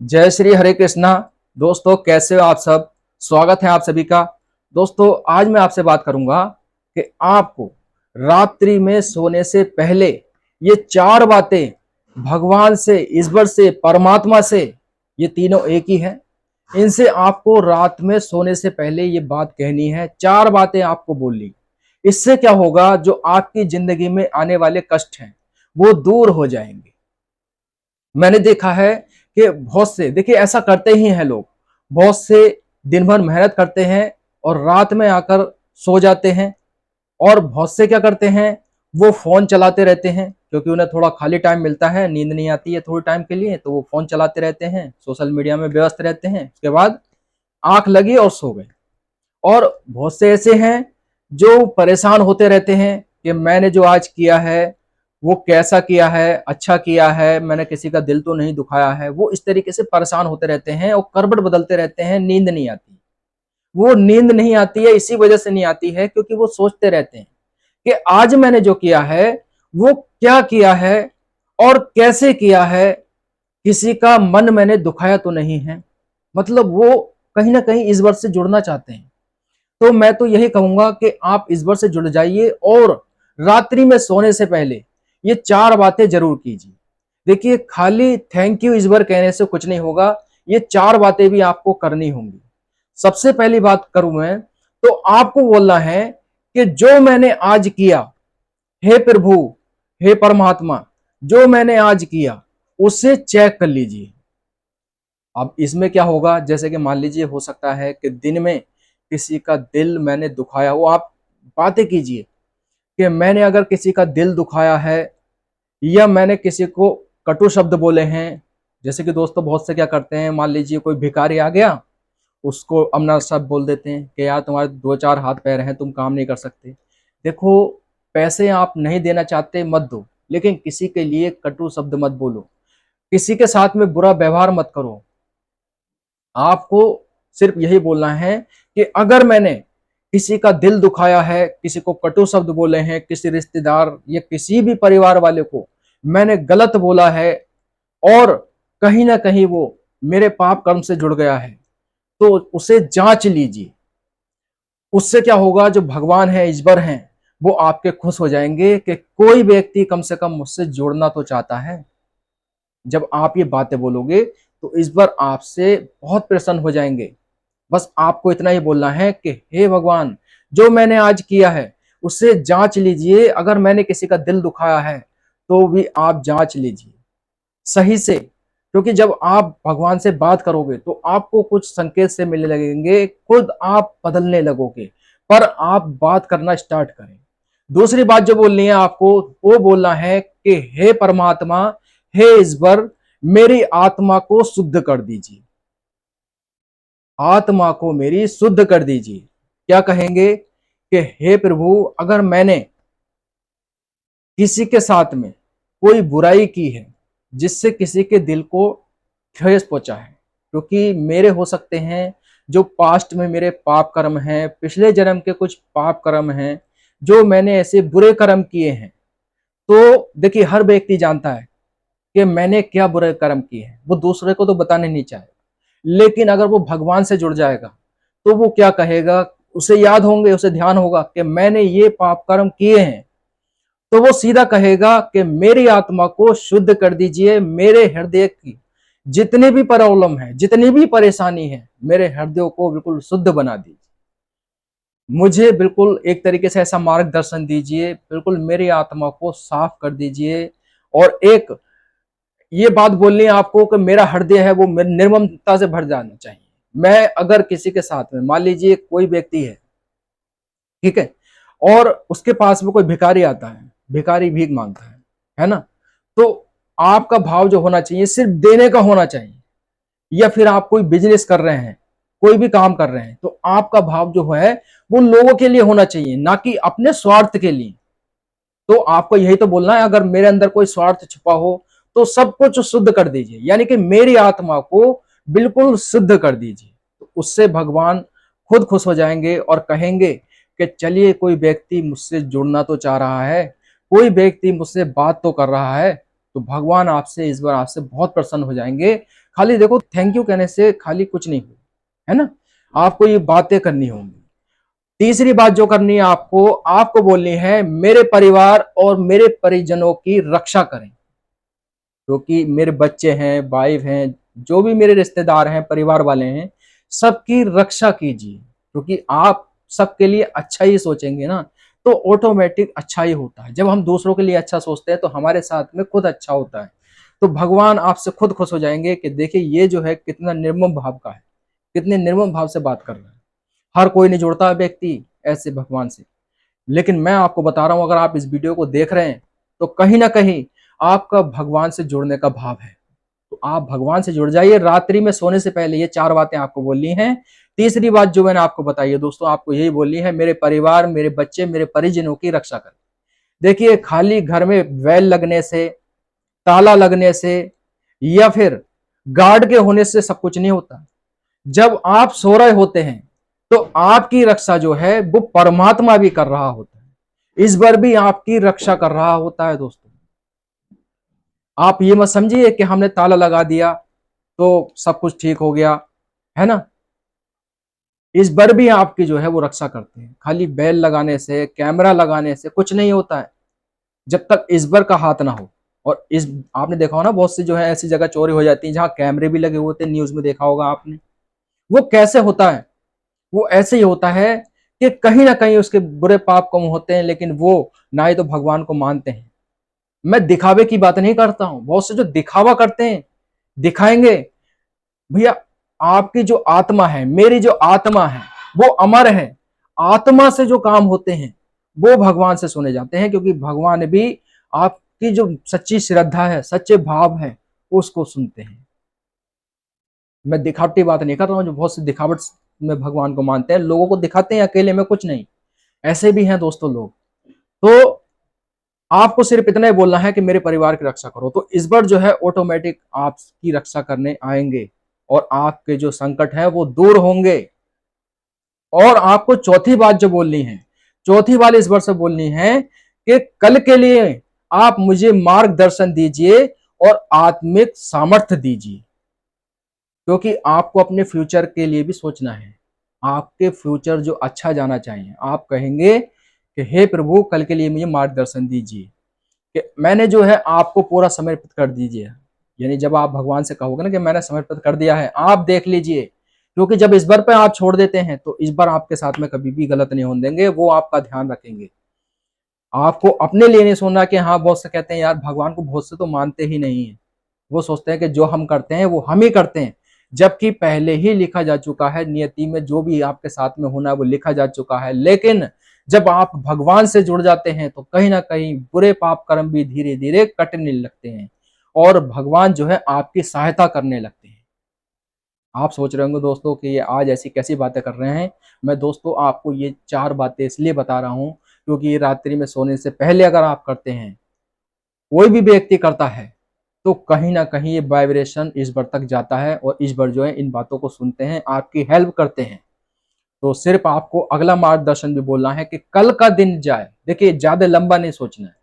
जय श्री हरे कृष्णा। दोस्तों कैसे हो आप सब। स्वागत है आप सभी का। दोस्तों आज मैं आपसे बात करूंगा कि आपको रात्रि में सोने से पहले ये चार बातें भगवान से, ईश्वर से, परमात्मा से, ये तीनों एक ही हैं। इनसे आपको रात में सोने से पहले ये बात कहनी है। चार बातें आपको बोलनी। इससे क्या होगा, जो आपकी जिंदगी में आने वाले कष्ट हैं वो दूर हो जाएंगे। मैंने देखा है कि बहुत से, देखिए ऐसा करते ही हैं लोग, बहुत से दिन भर मेहनत करते हैं और रात में आकर सो जाते हैं। और बहुत से क्या करते हैं, वो फोन चलाते रहते हैं क्योंकि उन्हें थोड़ा खाली टाइम मिलता है, नींद नहीं आती है थोड़ी टाइम के लिए, तो वो फोन चलाते रहते हैं, सोशल मीडिया में व्यस्त रहते हैं। उसके बाद आंख लगी और सो गए। और बहुत से ऐसे हैं जो परेशान होते रहते हैं कि मैंने जो आज किया है वो कैसा किया है, अच्छा किया है, मैंने किसी का दिल तो नहीं दुखाया है। वो इस तरीके से परेशान होते रहते हैं और करवट बदलते रहते हैं। नींद नहीं आती। वो नींद नहीं आती है, इसी वजह से नहीं आती है क्योंकि वो सोचते रहते हैं कि आज मैंने जो किया है वो क्या किया है और कैसे किया है, किसी का मन मैंने दुखाया तो नहीं है। मतलब वो कहीं ना कहीं ईश्वर से जुड़ना चाहते हैं। तो मैं तो यही कहूंगा कि आप ईश्वर से जुड़ जाइए और रात्रि में सोने से पहले ये चार बातें जरूर कीजिए। देखिए खाली थैंक यू ईश्वर कहने से कुछ नहीं होगा, ये चार बातें भी आपको करनी होंगी। सबसे पहली बात करूं मैं, तो आपको बोलना है कि जो मैंने आज किया, हे प्रभु, हे परमात्मा, जो मैंने आज किया उसे चेक कर लीजिए। अब इसमें क्या होगा, जैसे कि मान लीजिए हो सकता है कि दिन में किसी का दिल मैंने दुखाया हो। आप बातें कीजिए कि मैंने अगर किसी का दिल दुखाया है या मैंने किसी को कटु शब्द बोले हैं। जैसे कि दोस्तों बहुत से क्या करते हैं, मान लीजिए कोई भिखारी आ गया, उसको अमना शब्द बोल देते हैं कि यार तुम्हारे दो चार हाथ पैर हैं, तुम काम नहीं कर सकते। देखो, पैसे आप नहीं देना चाहते मत दो, लेकिन किसी के लिए कटु शब्द मत बोलो, किसी के साथ में बुरा व्यवहार मत करो। आपको सिर्फ यही बोलना है कि अगर मैंने किसी का दिल दुखाया है, किसी को कटु शब्द बोले हैं, किसी रिश्तेदार या किसी भी परिवार वाले को मैंने गलत बोला है और कहीं ना कहीं वो मेरे पाप कर्म से जुड़ गया है, तो उसे जांच लीजिए। उससे क्या होगा, जो भगवान है, ईश्वर हैं, वो आपके खुश हो जाएंगे कि कोई व्यक्ति कम से कम मुझसे जुड़ना तो चाहता है। जब आप ये बातें बोलोगे तो ईश्वर आपसे बहुत प्रसन्न हो जाएंगे। बस आपको इतना ही बोलना है कि हे भगवान, जो मैंने आज किया है उसे जांच लीजिए। अगर मैंने किसी का दिल दुखाया है तो भी आप जांच लीजिए सही से, क्योंकि जब आप भगवान से बात करोगे तो आपको कुछ संकेत से मिलने लगेंगे, खुद आप बदलने लगोगे। पर आप बात करना स्टार्ट करें। दूसरी बात जो बोलनी है आपको, वो बोलना है कि हे परमात्मा, हे ईश्वर, मेरी आत्मा को शुद्ध कर दीजिए। आत्मा को मेरी शुद्ध कर दीजिए। क्या कहेंगे कि हे प्रभु, अगर मैंने किसी के साथ में कोई बुराई की है जिससे किसी के दिल को ठेस पहुंचा है, क्योंकि मेरे हो सकते हैं जो पास्ट में मेरे पाप कर्म हैं, पिछले जन्म के कुछ पाप कर्म हैं, जो मैंने ऐसे बुरे कर्म किए हैं। तो देखिए हर व्यक्ति जानता है कि मैंने क्या बुरे कर्म किए हैं, वो दूसरे को तो बताने नहीं चाहे। लेकिन अगर वो भगवान से जुड़ जाएगा तो वो क्या कहेगा, उसे याद होंगे, उसे ध्यान होगा कि मैंने ये पाप कर्म किए हैं, तो वो सीधा कहेगा कि मेरी आत्मा को शुद्ध कर दीजिए। मेरे हृदय की जितनी भी प्रॉब्लम है, जितनी भी परेशानी है, मेरे हृदय को बिल्कुल शुद्ध बना दीजिए। मुझे बिल्कुल एक तरीके से ऐसा मार्गदर्शन दीजिए, बिल्कुल मेरी आत्मा को साफ कर दीजिए। और एक ये बात बोलनी है आपको कि मेरा हृदय है वो निर्ममता से भर जाना चाहिए। मैं अगर किसी के साथ में, मान लीजिए कोई व्यक्ति है, ठीक है, और उसके पास में कोई भिखारी आता है, भिखारी भीख मांगता है ना, तो आपका भाव जो होना चाहिए सिर्फ देने का होना चाहिए। या फिर आप कोई बिजनेस कर रहे हैं, कोई भी काम कर रहे हैं, तो आपका भाव जो है वो लोगों के लिए होना चाहिए, ना कि अपने स्वार्थ के लिए। तो आपको यही तो बोलना है, अगर मेरे अंदर कोई स्वार्थ छुपा हो तो सब कुछ शुद्ध कर दीजिए, यानी कि मेरी आत्मा को बिल्कुल शुद्ध कर दीजिए। तो उससे भगवान खुद खुश हो जाएंगे और कहेंगे कि चलिए कोई व्यक्ति मुझसे जुड़ना तो चाह रहा है, कोई व्यक्ति मुझसे बात तो कर रहा है। तो भगवान आपसे, इस बार आपसे बहुत प्रसन्न हो जाएंगे। खाली देखो थैंक यू कहने से खाली कुछ नहीं हो, है ना, आपको ये बातें करनी होंगी। तीसरी बात जो करनी है आपको आपको बोलनी है मेरे परिवार और मेरे परिजनों की रक्षा करें, क्योंकि मेरे बच्चे हैं, वाइफ हैं, जो भी मेरे रिश्तेदार हैं, परिवार वाले हैं, सबकी रक्षा कीजिए, क्योंकि आप सबके लिए अच्छा ही सोचेंगे ना, तो ऑटोमेटिक अच्छा ही होता है। जब हम दूसरों के लिए अच्छा सोचते हैं तो हमारे साथ में खुद अच्छा होता है। तो भगवान आपसे खुद खुश हो जाएंगे कि देखिए ये जो है कितना निर्मम भाव का है, कितने निर्मम भाव से बात कर रहा है। हर कोई नहीं जुड़ता व्यक्ति ऐसे भगवान से, लेकिन मैं आपको बता रहा हूं अगर आप इस वीडियो को देख रहे हैं तो कहीं ना कहीं आपका भगवान से जुड़ने का भाव है। तो आप भगवान से जुड़ जाइए। रात्रि में सोने से पहले ये 4 बातें आपको बोलनी है। तीसरी बात जो मैंने आपको बताई है दोस्तों, आपको यही बोलनी है मेरे परिवार, मेरे बच्चे, मेरे परिजनों की रक्षा करें। देखिए खाली घर में बैल लगने से, ताला लगने से या फिर गार्ड के होने से सब कुछ नहीं होता। जब आप सो रहे होते हैं तो आपकी रक्षा जो है वो परमात्मा भी कर रहा होता है, ईश्वर भी आपकी रक्षा कर रहा होता है दोस्तों। आप ये मत समझिए कि हमने ताला लगा दिया तो सब कुछ ठीक हो गया, है ना। ईश्वर भी आपकी जो है वो रक्षा करते हैं। खाली बेल लगाने से, कैमरा लगाने से कुछ नहीं होता है जब तक ईश्वर का हाथ ना हो। और इस आपने देखा हो ना बहुत सी जो है ऐसी जगह चोरी हो जाती है जहां कैमरे भी लगे होते हैं, न्यूज में देखा होगा आपने। वो कैसे होता है? वो ऐसे ही होता है कि कहीं ना कहीं उसके बुरे पाप कम होते हैं, लेकिन वो ना ही तो भगवान को मानते हैं। मैं दिखावे की बात नहीं करता हूं, बहुत से जो दिखावा करते हैं, दिखाएंगे। भैया आपकी जो आत्मा है, मेरी जो आत्मा है वो अमर है। आत्मा से जो काम होते हैं वो भगवान से सुने जाते हैं, क्योंकि भगवान भी आपकी जो सच्ची श्रद्धा है, सच्चे भाव है, उसको सुनते हैं। मैं दिखावटी बात नहीं कर रहा हूँ, जो बहुत से दिखावट में भगवान को मानते हैं, लोगों को दिखाते हैं अकेले में कुछ नहीं, ऐसे भी हैं दोस्तों लोग। तो आपको सिर्फ इतना ही बोलना है कि मेरे परिवार की रक्षा करो, तो इस बार जो है ऑटोमेटिक आपकी रक्षा करने आएंगे और आपके जो संकट है वो दूर होंगे। और आपको चौथी बात जो बोलनी है, चौथी बात इस बार से बोलनी है कि कल के लिए आप मुझे मार्गदर्शन दीजिए और आत्मिक सामर्थ्य दीजिए, क्योंकि आपको अपने फ्यूचर के लिए भी सोचना है। आपके फ्यूचर जो अच्छा जाना चाहिए, आप कहेंगे कि हे प्रभु कल के लिए मुझे मार्गदर्शन दीजिए, कि मैंने जो है आपको पूरा समर्पित कर दीजिए। यानी जब आप भगवान से कहोगे ना कि मैंने समर्पित कर दिया है, आप देख लीजिए, क्योंकि जब इस बार पे आप छोड़ देते हैं तो इस बार आपके साथ में कभी भी गलत नहीं होने देंगे, वो आपका ध्यान रखेंगे। आपको अपने लिए नहीं सुनना कि हाँ बहुत से कहते हैं यार भगवान को बहुत से तो मानते ही नहीं है, वो सोचते हैं कि जो हम करते हैं वो हम ही करते हैं, जबकि पहले ही लिखा जा चुका है नियति में, जो भी आपके साथ में होना है वो लिखा जा चुका है। लेकिन जब आप भगवान से जुड़ जाते हैं तो कहीं ना कहीं बुरे पाप कर्म भी धीरे धीरे कटने लगते हैं और भगवान जो है आपकी सहायता करने लगते हैं। आप सोच रहे होंगे दोस्तों कि ये आज ऐसी कैसी बातें कर रहे हैं। मैं दोस्तों आपको ये 4 बातें इसलिए बता रहा हूं क्योंकि ये रात्रि में सोने से पहले अगर आप करते हैं, कोई भी व्यक्ति करता है, तो कहीं ना कहीं ये वाइब्रेशन ईश्वर तक जाता है और ईश्वर जो है इन बातों को सुनते हैं, आपकी हेल्प करते हैं। तो सिर्फ आपको अगला मार्गदर्शन भी बोलना है कि कल का दिन जाए, देखिए ज्यादा लंबा नहीं सोचना है।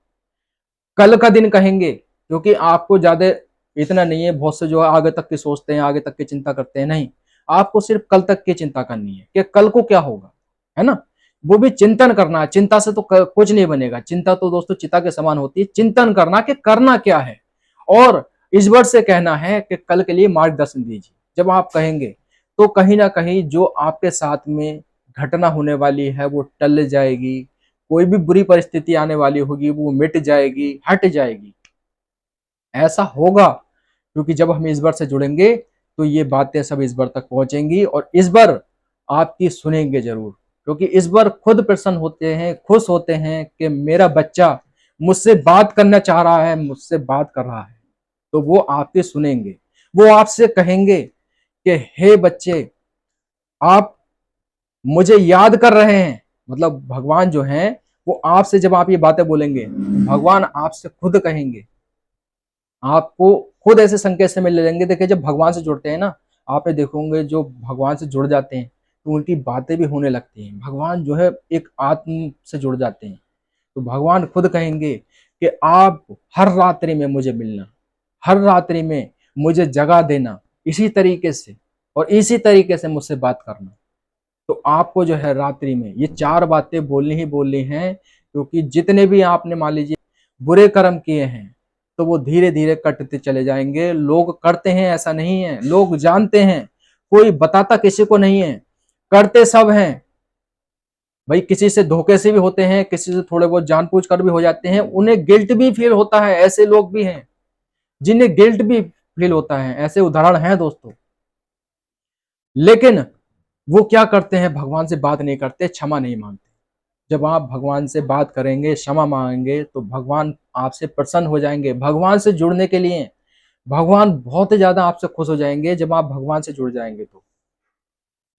कल का दिन कहेंगे क्योंकि आपको ज्यादा इतना नहीं है, बहुत से जो है आगे तक की सोचते हैं, आगे तक की चिंता करते हैं। नहीं, आपको सिर्फ कल तक की चिंता करनी है कि कल को क्या होगा, है ना। वो भी चिंतन करना है, चिंता से तो कुछ नहीं बनेगा। चिंता तो दोस्तों चिता के समान होती है। चिंतन करना कि करना क्या है और ईश्वर से कहना है कि कल के लिए मार्गदर्शन दीजिए। जब आप कहेंगे तो कहीं ना कहीं जो आपके साथ में घटना होने वाली है वो टल जाएगी, कोई भी बुरी परिस्थिति आने वाली होगी वो मिट जाएगी, हट जाएगी। ऐसा होगा क्योंकि जब हम ईश्वर से जुड़ेंगे तो ये बातें सब ईश्वर तक पहुंचेंगी और ईश्वर आपकी सुनेंगे जरूर, क्योंकि ईश्वर खुद प्रसन्न होते हैं, खुश होते हैं कि मेरा बच्चा मुझसे बात करना चाह रहा है, मुझसे बात कर रहा है। तो वो आपकी सुनेंगे, वो आपसे कहेंगे कि हे बच्चे आप मुझे याद कर रहे हैं। मतलब भगवान जो हैं वो आपसे जब आप ये बातें बोलेंगे, भगवान आपसे खुद कहेंगे, आपको खुद ऐसे संकेत से मिल लेंगे। देखिए जब भगवान से जुड़ते हैं ना, आपने देखोगे जो भगवान से जुड़ जाते हैं तो उनकी बातें भी होने लगती हैं। भगवान जो है एक आत्म से जुड़ जाते हैं, तो भगवान खुद कहेंगे कि आप हर रात्रि में मुझे मिलना, हर रात्रि में मुझे जगा देना, इसी तरीके से और इसी तरीके से मुझसे बात करना। तो आपको जो है रात्रि में ये 4 बातें बोलनी ही बोलनी हैं, क्योंकि जितने भी आपने मान लीजिए बुरे कर्म किए हैं, तो वो धीरे-धीरे कटते चले जाएँगे। लोग करते हैं ऐसा नहीं है, लोग जानते हैं, कोई बताता किसी को नहीं है, करते सब हैं। भाई किसी से धोखे से भी होते हैं, किसी से थोड़े बहुत जानबूझ कर भी हो जाते हैं, उन्हें गिल्ट भी फील होता है, ऐसे लोग भी हैं, जिन्हें गिल्ट भी फील होता है, ऐसे उदाहरण हैं दोस्तों। लेकिन वो क्या करते हैं, भगवान से बात नहीं करते, क्षमा नहीं मांगते। जब आप भगवान से बात करेंगे, क्षमा मांगेंगे, तो भगवान आपसे प्रसन्न हो जाएंगे। भगवान से जुड़ने के लिए भगवान बहुत ही ज्यादा आपसे खुश हो जाएंगे जब आप भगवान से जुड़ जाएंगे तो।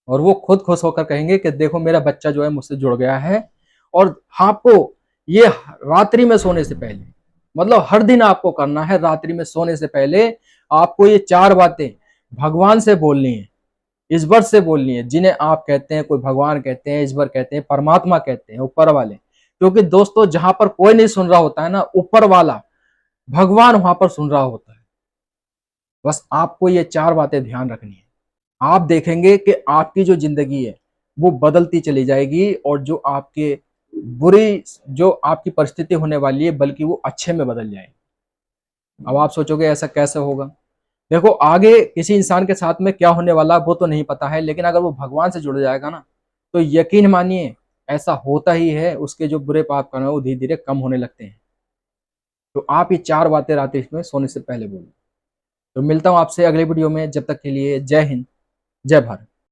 और वो खुद खुश होकर कहेंगे कि देखो मेरा बच्चा जो है मुझसे जुड़ गया है। और आपको ये रात्रि में सोने से पहले, मतलब हर दिन आपको करना है, रात्रि में सोने से पहले आपको ये 4 बातें भगवान से बोलनी है, ईश्वर से बोलनी है, जिन्हें आप कहते हैं, कोई भगवान कहते हैं, ईश्वर कहते हैं, परमात्मा कहते हैं, ऊपर वाले। क्योंकि दोस्तों जहां पर कोई नहीं सुन रहा होता है ना, ऊपर वाला भगवान वहां पर सुन रहा होता है। बस आपको ये 4 बातें ध्यान रखनी है। आप देखेंगे कि आपकी जो जिंदगी है वो बदलती चली जाएगी, और जो आपके बुरी जो आपकी परिस्थिति होने वाली है, बल्कि वो अच्छे में बदल जाएगी। अब आप सोचोगे ऐसा कैसे होगा? देखो आगे किसी इंसान के साथ में क्या होने वाला वो तो नहीं पता है, लेकिन अगर वो भगवान से जुड़ जाएगा ना, तो यकीन मानिए ऐसा होता ही है, उसके जो बुरे पाप कर्म है वो धीरे धीरे कम होने लगते हैं। तो आप ये 4 बातें रात्रि में सोने से पहले बोलो। तो मिलता हूँ आपसे अगले वीडियो में, जब तक के लिए जय हिंद, जय भारत।